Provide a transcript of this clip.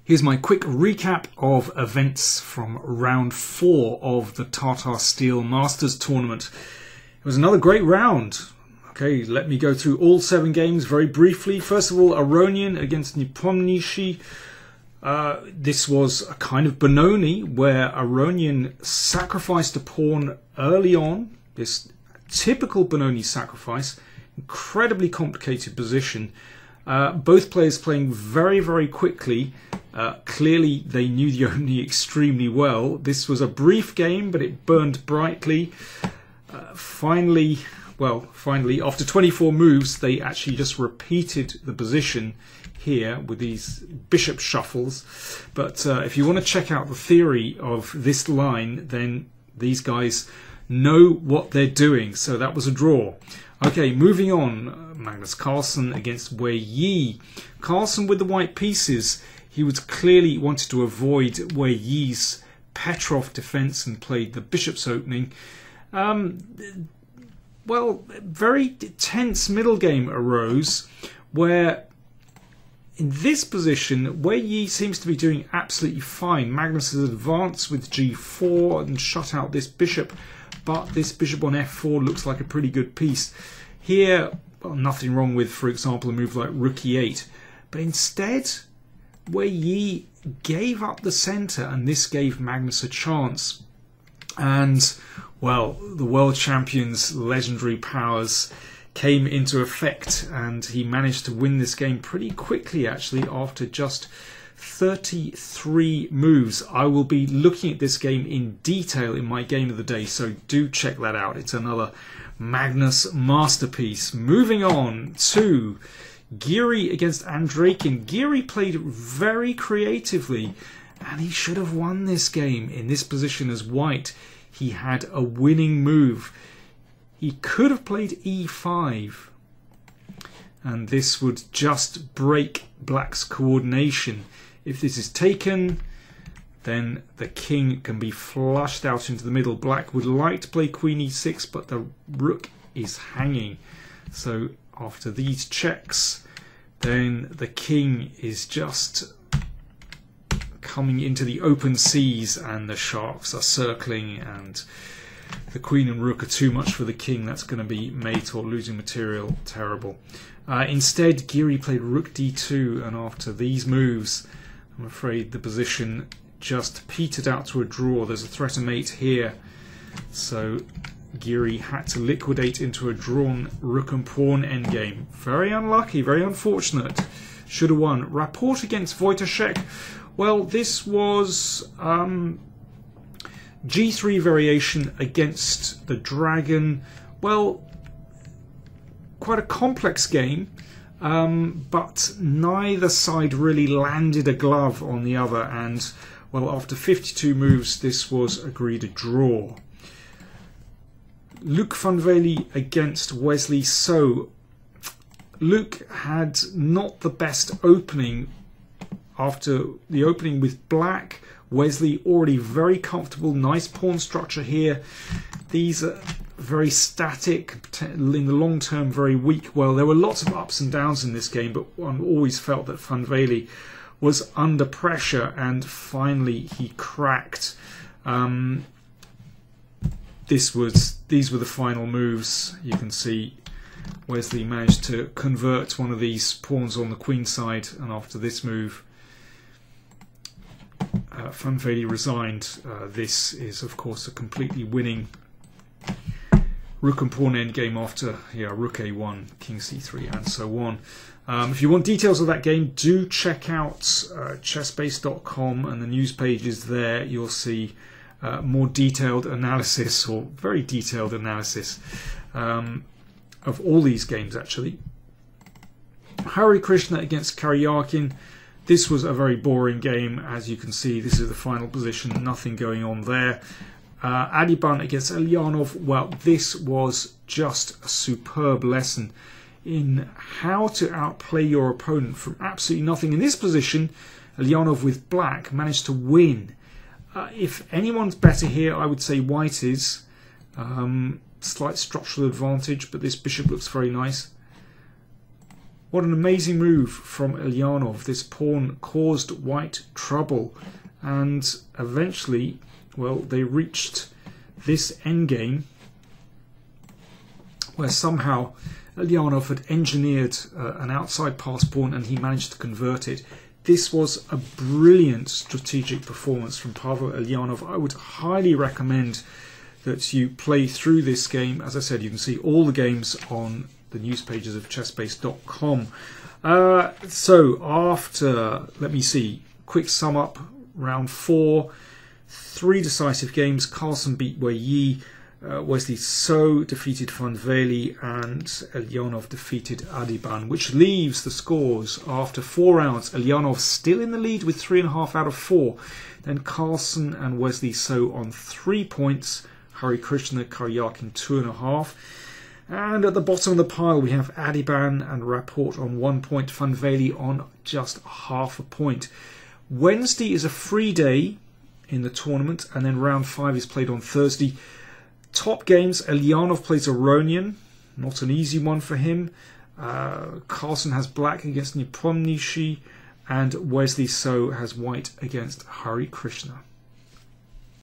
Here's my quick recap of events from round 4 of the Tata Steel Masters Tournament. It was another great round. Okay, let me go through all 7 games very briefly. First of all, Aronian against Nepomniachtchi. This was a kind of Benoni where Aronian sacrificed a pawn early on. This typical Benoni sacrifice, incredibly complicated position. Both players playing very, very quickly. Clearly they knew the Oni extremely well. This was a brief game, but it burned brightly. Finally, after 24 moves, they actually just repeated the position here with these bishop shuffles. But if you want to check out the theory of this line, then these guys know what they're doing. So that was a draw. Okay, moving on. Magnus Carlsen against Wei Yi. Carlsen with the white pieces. He was clearly wanted to avoid Wei Yi's Petrov defense and played the bishop's opening. Well, very tense middle game arose where in this position Wei Yi seems to be doing absolutely fine. Magnus has advanced with g4 and shut out this bishop, but this bishop on f4 looks like a pretty good piece. Here, well, nothing wrong with, for example, a move like rook e8, but instead Wei Yi gave up the center and this gave Magnus a chance. And, well, the world champion's legendary powers came into effect and he managed to win this game pretty quickly, actually, after just 33 moves. I will be looking at this game in detail in my game of the day, so do check that out. It's another Magnus masterpiece. Moving on to Giri against Andreikin. Giri played very creatively and he should have won this game. In this position as white, he had a winning move. He could have played e5 and this would just break black's coordination. If this is taken, then the king can be flushed out into the middle. Black would like to play queen e6, but the rook is hanging. So after these checks, then the king is just coming into the open seas and the sharks are circling and the queen and rook are too much for the king. That's going to be mate or losing material. Terrible. Instead, Giri played rook d2, and after these moves, I'm afraid the position just petered out to a draw. There's a threat of mate here, so Giri had to liquidate into a drawn rook and pawn endgame. Very unlucky, very unfortunate. Should have won. Rapport against Wojtaszek. Well, this was g3 variation against the dragon. Well, quite a complex game. But neither side really landed a glove on the other, and well, after 52 moves this was agreed a draw. Luc van Velde against Wesley So. Luc had not the best opening after the opening with black. Wesley already very comfortable, nice pawn structure here. These are very static, in the long term very weak. Well, there were lots of ups and downs in this game, but one always felt that Van Velde was under pressure and finally he cracked. These were the final moves. You can see Wesley managed to convert one of these pawns on the queen side, and after this move Van Velde resigned. This is of course a completely winning rook and pawn endgame after rook a1, king c3 and so on. If you want details of that game, do check out chessbase.com and the news pages there. You'll see more detailed analysis, or very detailed analysis of all these games actually. Hari Krishna against Karyakin. This was a very boring game. As you can see, this is the final position, nothing going on there. Adiban against Elyanov. Well, this was just a superb lesson in how to outplay your opponent from absolutely nothing. In this position, Elyanov with black managed to win. If anyone's better here, I would say white is. Slight structural advantage, but this bishop looks very nice. What an amazing move from Ulyanov. This pawn caused white trouble, and eventually, well, they reached this endgame where somehow Ulyanov had engineered an outside pass pawn and he managed to convert it. This was a brilliant strategic performance from Pavel Ulyanov. I would highly recommend that you play through this game. As I said, you can see all the games on the news pages of chessbase.com. So after, let me see, quick sum up, round 4, 3 decisive games. Carlsen beat Wei Yi, Wesley So defeated Van Velde, and Ulyanov defeated Adiban, which leaves the scores after 4 rounds. Ulyanov still in the lead with 3.5 out of 4. Then Carlsen and Wesley So on 3 points. Hari Krishna, Karyakin 2.5. And at the bottom of the pile we have Adiban and Rapport on 1 point, Van Velde on just half a point. Wednesday is a free day in the tournament, and then round 5 is played on Thursday. Top games, Ulyanov plays Aronian, not an easy one for him. Carlsen has black against Nepomniachtchi, and Wesley So has white against Hari Krishna.